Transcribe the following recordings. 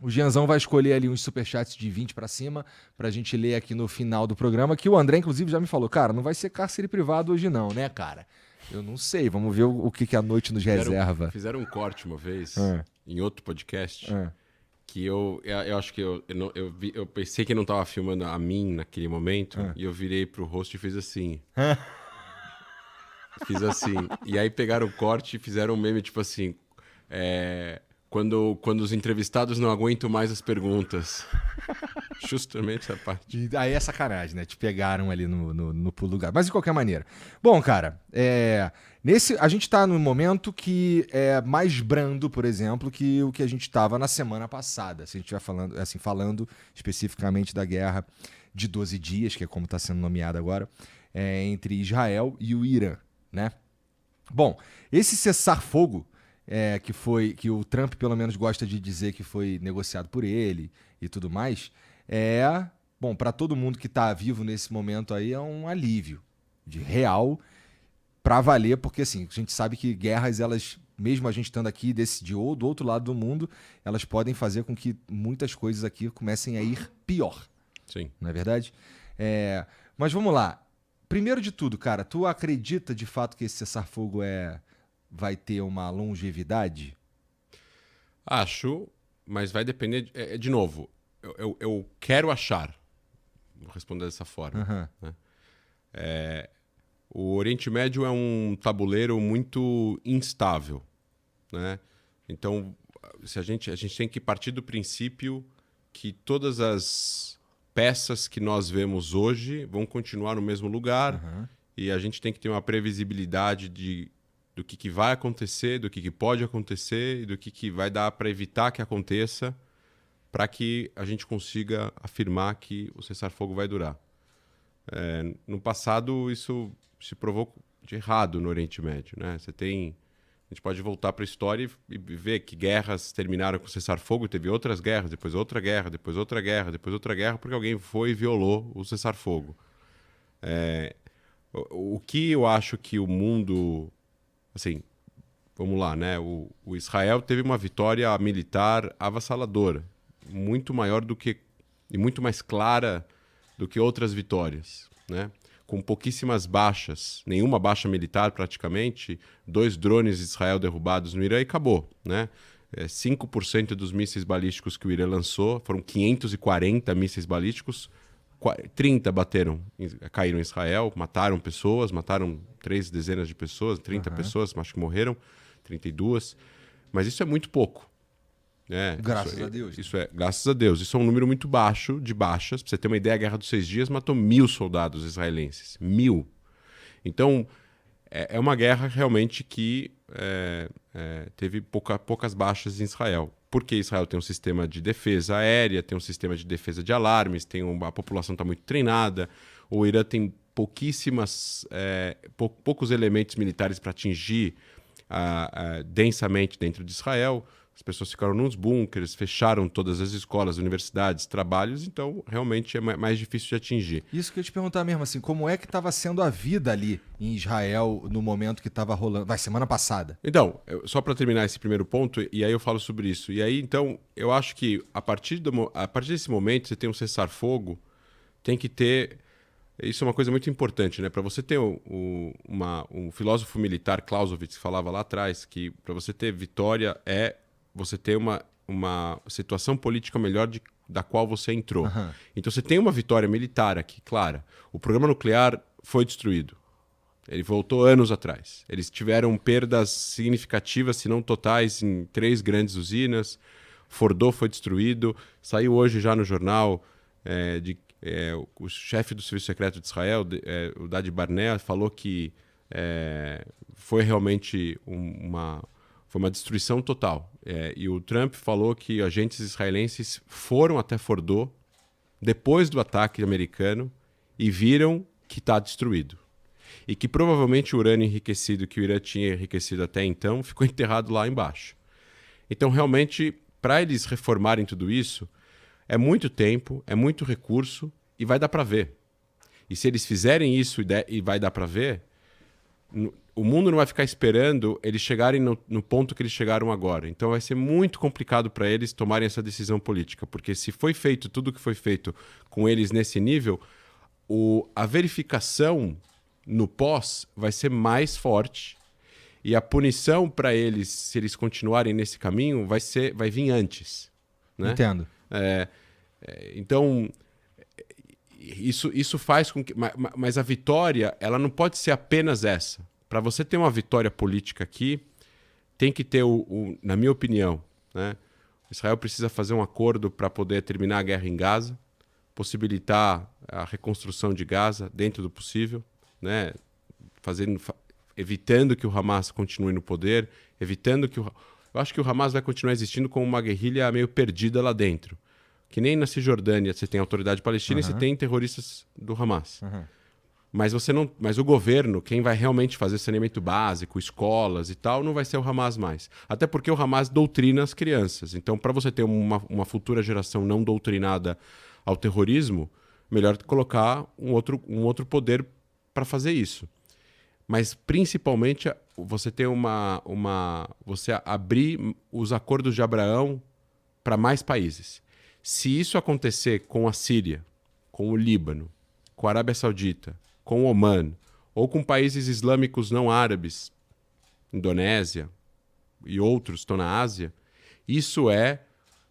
O Gianzão vai escolher ali uns superchats de 20 pra cima pra gente ler aqui no final do programa, que o André, inclusive, já me falou, cara, não vai ser cárcere privado hoje não, né, cara? Eu não sei, vamos ver o que a noite nos reserva. Fizeram um corte uma vez, em outro podcast, que eu acho que eu pensei que não tava filmando a mim naquele momento, e eu virei pro host e fiz assim. Fiz assim. E aí pegaram o corte e fizeram um meme, tipo assim... Quando os entrevistados não aguentam mais as perguntas. Justamente essa parte. E aí é sacanagem, né? Te pegaram ali no pulo do gato. Mas de qualquer maneira. Bom, cara, a gente tá num momento que é mais brando, por exemplo, que o que a gente tava na semana passada. Se a gente estiver falando especificamente da guerra de 12 dias, que é como está sendo nomeada agora, entre Israel e o Irã, né? Bom, esse cessar-fogo que o Trump pelo menos gosta de dizer que foi negociado por ele e tudo mais, bom, para todo mundo que está vivo nesse momento aí é um alívio de real para valer, porque assim, a gente sabe que guerras, elas, mesmo a gente estando aqui do outro lado do mundo, elas podem fazer com que muitas coisas aqui comecem a ir pior. Sim. Não é verdade? Mas vamos lá. Primeiro de tudo, cara, tu acredita de fato que esse cessar-fogo vai ter uma longevidade? Acho, mas vai depender... De novo, eu quero achar. Vou responder dessa forma. Né? O Oriente Médio é um tabuleiro muito instável. Né? Então, a gente tem que partir do princípio que todas as peças que nós vemos hoje vão continuar no mesmo lugar e a gente tem que ter uma previsibilidade do que vai acontecer, do que pode acontecer e do que vai dar para evitar que aconteça para que a gente consiga afirmar que o cessar-fogo vai durar. No passado, isso se provou de errado no Oriente Médio. Né? A gente pode voltar para a história e ver que guerras terminaram com cessar-fogo, teve outras guerras, depois outra guerra, depois outra guerra, depois outra guerra, porque alguém foi e violou o cessar-fogo. O que eu acho que o mundo... Assim, vamos lá, né? O Israel teve uma vitória militar avassaladora, muito maior e muito mais clara do que outras vitórias, né? Com pouquíssimas baixas, nenhuma baixa militar praticamente, 2 drones de Israel derrubados no Irã e acabou, né? 5% dos mísseis balísticos que o Irã lançou, foram 540 mísseis balísticos, 30 caíram em Israel, mataram pessoas, mataram 3 dezenas de pessoas, 30 pessoas, acho que morreram, 32, mas isso é muito pouco. Graças a Deus. Graças a Deus. Isso é um número muito baixo de baixas. Pra você ter uma ideia, a Guerra dos 6 Dias matou 1.000 soldados israelenses. 1.000. Então, é uma guerra realmente que teve poucas baixas em Israel. Porque Israel tem um sistema de defesa aérea, tem um sistema de defesa de alarmes, a população está muito treinada. O Irã tem poucos elementos militares para atingir densamente dentro de Israel. As pessoas ficaram nos bunkers, fecharam todas as escolas, universidades, trabalhos, então realmente é mais difícil de atingir. Isso que eu ia te perguntar mesmo, assim, como é que estava sendo a vida ali em Israel no momento que estava rolando, semana passada? Então, só para terminar esse primeiro ponto, e aí eu falo sobre isso. E aí, então, eu acho que a partir desse momento, você tem um cessar-fogo, tem que ter... Isso é uma coisa muito importante, né? Para você ter um filósofo militar, Clausewitz, que falava lá atrás, que para você ter vitória você ter uma situação política melhor da qual você entrou. Então você tem uma vitória militar aqui, clara. O programa nuclear foi destruído. Ele voltou anos atrás. Eles tiveram perdas significativas, se não totais, em 3 grandes usinas. Fordo foi destruído. Saiu hoje já no jornal o chefe do Serviço Secreto de Israel, o Dadi Barnea, falou que foi realmente foi uma destruição total. E o Trump falou que agentes israelenses foram até Fordo depois do ataque americano e viram que está destruído. E que provavelmente o urânio enriquecido que o Irã tinha enriquecido até então ficou enterrado lá embaixo. Então, realmente, para eles reformarem tudo isso, é muito tempo, é muito recurso e vai dar para ver. E se eles fizerem isso e vai dar para ver... o mundo não vai ficar esperando eles chegarem no ponto que eles chegaram agora. Então vai ser muito complicado para eles tomarem essa decisão política, porque se foi feito tudo o que foi feito com eles nesse nível, a verificação no pós vai ser mais forte e a punição para eles, se eles continuarem nesse caminho, vai vir antes. Né? Entendo. Então, isso faz com que... Mas a vitória, ela não pode ser apenas essa. Para você ter uma vitória política aqui, tem que ter, na minha opinião, né? Israel precisa fazer um acordo para poder terminar a guerra em Gaza, possibilitar a reconstrução de Gaza dentro do possível, né? Evitando que o Hamas continue no poder, evitando que eu acho que o Hamas vai continuar existindo como uma guerrilha meio perdida lá dentro. Que nem na Cisjordânia você tem autoridade palestina e você tem terroristas do Hamas. Mas o governo, quem vai realmente fazer saneamento básico, escolas e tal, não vai ser o Hamas mais. Até porque o Hamas doutrina as crianças. Então, para você ter uma futura geração não doutrinada ao terrorismo, melhor colocar um outro poder para fazer isso. Mas, principalmente, você ter você abrir os acordos de Abraão para mais países. Se isso acontecer com a Síria, com o Líbano, com a Arábia Saudita, com o Omã, ou com países islâmicos não árabes, Indonésia e outros estão na Ásia, isso é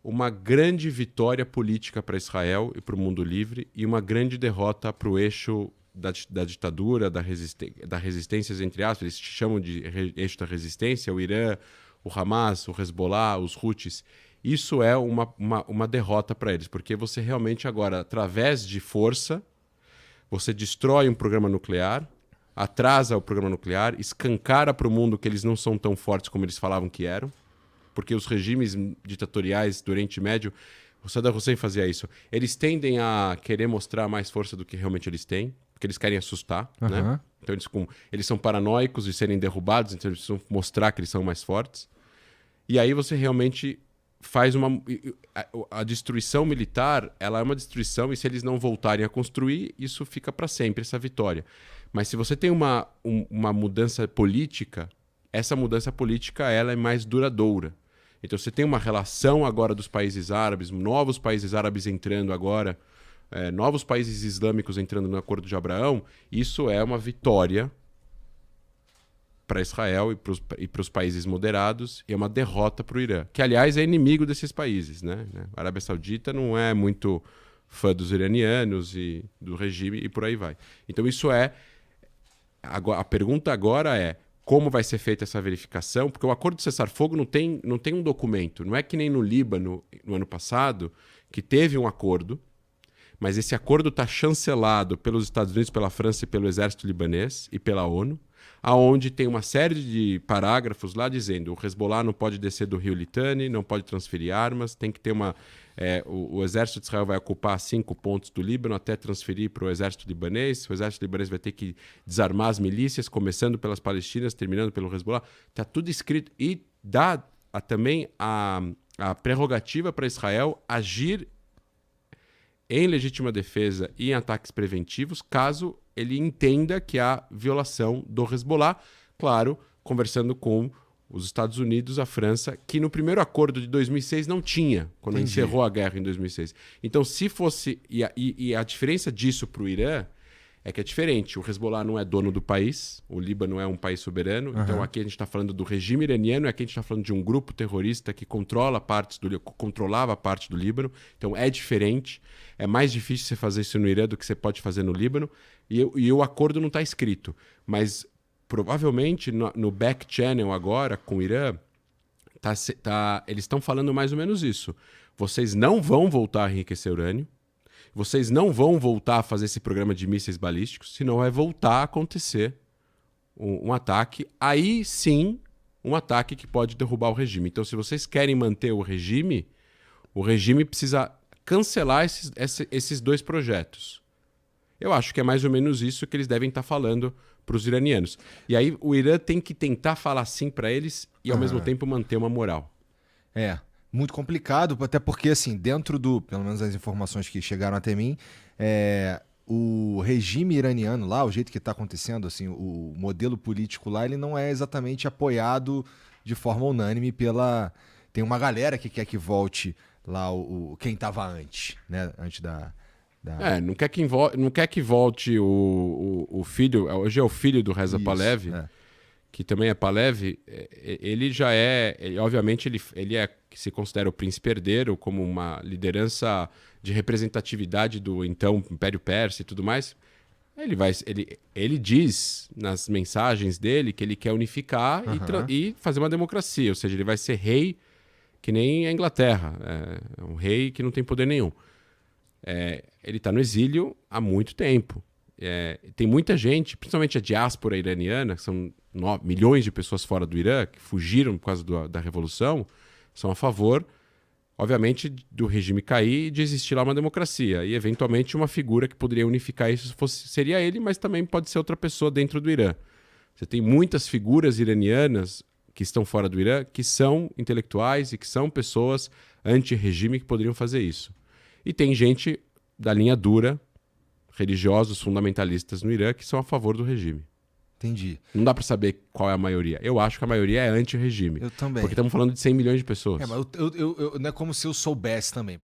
uma grande vitória política para Israel e para o mundo livre e uma grande derrota para o eixo da ditadura, da resistência, entre aspas, eles chamam de eixo da resistência, o Irã, o Hamas, o Hezbollah, os Houthis. Isso é uma derrota para eles, porque você realmente agora, através de força, você destrói um programa nuclear, atrasa o programa nuclear, escancara para o mundo que eles não são tão fortes como eles falavam que eram, porque os regimes ditatoriais do Oriente Médio, o Saddam Hussein fazia isso, eles tendem a querer mostrar mais força do que realmente eles têm, porque eles querem assustar, né? Então eles são paranoicos de serem derrubados, então eles precisam mostrar que eles são mais fortes. E aí você realmente faz a destruição militar, ela é uma destruição, e se eles não voltarem a construir, isso fica para sempre, essa vitória. Mas se você tem uma mudança política, essa mudança política ela é mais duradoura. Então você tem uma relação agora dos países árabes, novos países árabes entrando agora, novos países islâmicos entrando no Acordo de Abraão, isso é uma vitória para Israel e para os países moderados, e é uma derrota para o Irã, que, aliás, é inimigo desses países. Né? A Arábia Saudita não é muito fã dos iranianos e do regime, e por aí vai. Então, isso é... A pergunta agora é como vai ser feita essa verificação, porque o acordo de cessar-fogo não tem um documento. Não é que nem no Líbano, no ano passado, que teve um acordo, mas esse acordo está chancelado pelos Estados Unidos, pela França e pelo exército libanês e pela ONU, aonde tem uma série de parágrafos lá dizendo o Hezbollah não pode descer do rio Litani, não pode transferir armas, tem que ter o exército de Israel vai ocupar 5 pontos do Líbano até transferir para o exército libanês, o exército libanês vai ter que desarmar as milícias, começando pelas palestinas, terminando pelo Hezbollah, está tudo escrito, e dá também a prerrogativa para Israel agir em legítima defesa e em ataques preventivos, caso ele entenda que há violação do Hezbollah, claro, conversando com os Estados Unidos, a França, que no primeiro acordo de 2006 não tinha, quando encerrou a guerra em 2006. Então, se fosse... E a diferença disso para o Irã é que é diferente. O Hezbollah não é dono do país, o Líbano é um país soberano, então aqui a gente está falando do regime iraniano, aqui a gente está falando de um grupo terrorista que controlava parte do Líbano, então é diferente. É mais difícil você fazer isso no Irã do que você pode fazer no Líbano, e o acordo não está escrito, mas provavelmente no back channel agora com o Irã, eles estão falando mais ou menos isso. Vocês não vão voltar a enriquecer urânio, vocês não vão voltar a fazer esse programa de mísseis balísticos, senão vai voltar a acontecer um ataque. Aí sim, um ataque que pode derrubar o regime. Então, se vocês querem manter o regime precisa cancelar esses dois projetos. Eu acho que é mais ou menos isso que eles devem estar falando para os iranianos. E aí o Irã tem que tentar falar sim para eles e, ao mesmo tempo, manter uma moral. Muito complicado, até porque, assim, dentro pelo menos as informações que chegaram até mim, o regime iraniano lá, o jeito que está acontecendo, assim, o modelo político lá, ele não é exatamente apoiado de forma unânime pela... Tem uma galera que quer que volte lá quem estava antes, né? Antes da... Não quer que volte o filho, hoje é o filho do Reza Isso, Pahlavi, que também é Pahlavi. Ele já obviamente ele que se considera o príncipe herdeiro, como uma liderança de representatividade do então Império Persa e tudo mais. Ele diz nas mensagens dele que ele quer unificar e fazer uma democracia, ou seja, ele vai ser rei que nem a Inglaterra, é um rei que não tem poder nenhum. Ele está no exílio há muito tempo. Tem muita gente, principalmente a diáspora iraniana, que são milhões de pessoas fora do Irã, que fugiram por causa da Revolução, são a favor, obviamente, do regime cair e de existir lá uma democracia. E, eventualmente, uma figura que poderia unificar isso seria ele, mas também pode ser outra pessoa dentro do Irã. Você tem muitas figuras iranianas que estão fora do Irã, que são intelectuais e que são pessoas anti-regime que poderiam fazer isso. E tem gente da linha dura, religiosos, fundamentalistas no Irã, que são a favor do regime. Entendi. Não dá para saber qual é a maioria. Eu acho que a maioria é anti-regime. Eu também. Porque estamos falando de 100 milhões de pessoas. Mas não é como se eu soubesse também.